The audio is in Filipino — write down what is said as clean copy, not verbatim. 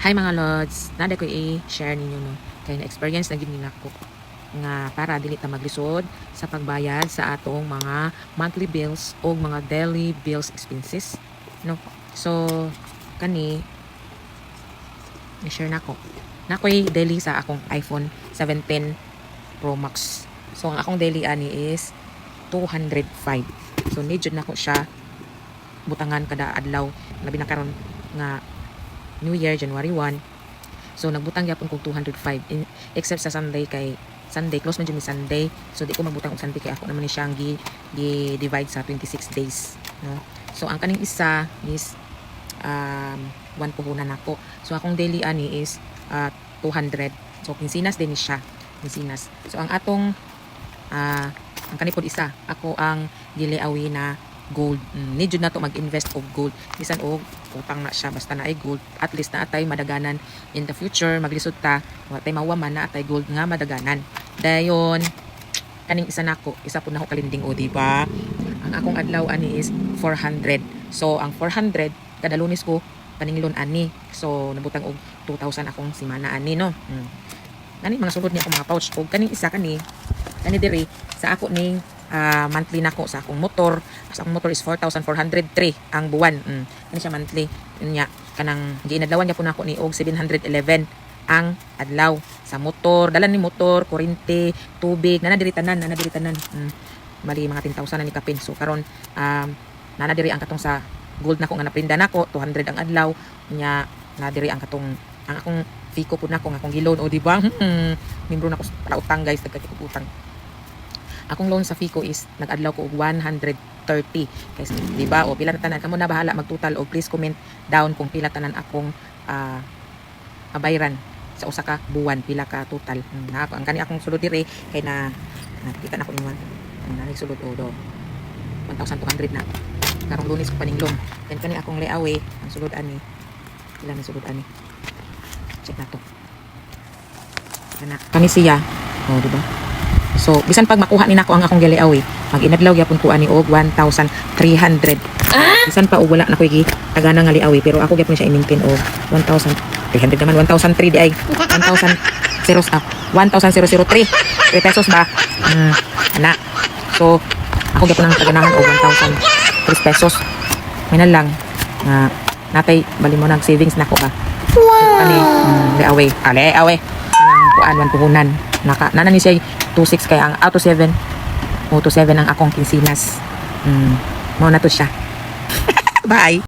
Hi mga lods, nada ko i-share ninyo no. Kaya na-experience na gini nako nga para dili ta maglisod sa pagbayad sa atong mga monthly bills o mga daily bills expenses no. So kani i-share nako. Nakoy daily sa akong iPhone 17 Pro Max. So ang akong daily ani is 205. So need jud nako siya butangan kada adlaw labi na karon nga New Year, January 1. So, nagbutang yapon kong 205. Except sa Sunday, kay Sunday, close man dyan ni Sunday. So, di ko magbutang og Sunday, kay ako naman ni siyang divide sa 26 days. No? So, ang kaning isa is 1 puhunan ako. So, akong daily ani is 200. So, kinsinas din ni siya. Kinsinas. So, ang atong ang kanipod isa, ako ang gileawi na gold. Need yun na to mag-invest og gold. Bisan og utang na siya basta na ay gold. At least na atay madaganan in the future maglisod ta. Wa tay mawaman na atay gold nga madaganan. Dayon kaning isa nako, isa po nako kalinding o di ba? Ang akong adlaw ani is 400. So ang 400 kada Lunes ko paninglon ani. So nabutang og 2,000 akong simana ani no. Kani mga sulod ni ako mga pouch og kaning isa kani diri sa ako ning monthly nako sa akong motor. Sa akong motor is 4,403 ang buwan. Ano siya monthly? Nya kanang giinadlawan niya po nako ni og 711 ang adlaw sa motor. Dalan ni motor, kuryente, tubig, nanadiri tanan. Mali mga 10,000 na ni kapin. So karon nanadiri ang katong sa gold nako nga naprinda nako 200 ang adlaw. Nya nadiri ang katong ang akong Fico po nako nga akong gilon o di ba? Membro nako para utang guys, nagkakiputang. Akong loan sa Fico is nag-adlaw ko og 130. Kasi di ba? O pila na tanan kamo na bahala mag-total o please comment down kung pila tanan akong abayran sa usa ka buwan, pila ka total. Ang kani akong sulod dire kay na nakita na ko ingon. Nanig sulod o do 1,200 na. Karong Lunes ko paninglong. Then kani akong layawe, ang sulod ani. Pila na sulod ani. Check na to. Kani siya. O di ba? So, bisan pag makuha ni nako ang akong giliawi, mag-inadlaw gyapon ko ani og 1,300. Bisan pa og wala na koy tagana nga liawi, pero ako gyapon siya i-maintain og 1,300 naman, 1,003 di ay 1,003 3 pesos ba? Ana. So, ako gyapon ang taganahan og 1,003 pesos. May na lang natay bali mo nag savings nako ba. Wow. Ani, liawi, kanang kuan wan puhunan. Nana ni siya 26 kaya ang auto 7 ang akong kinsinas. Mo na to siya. Bye.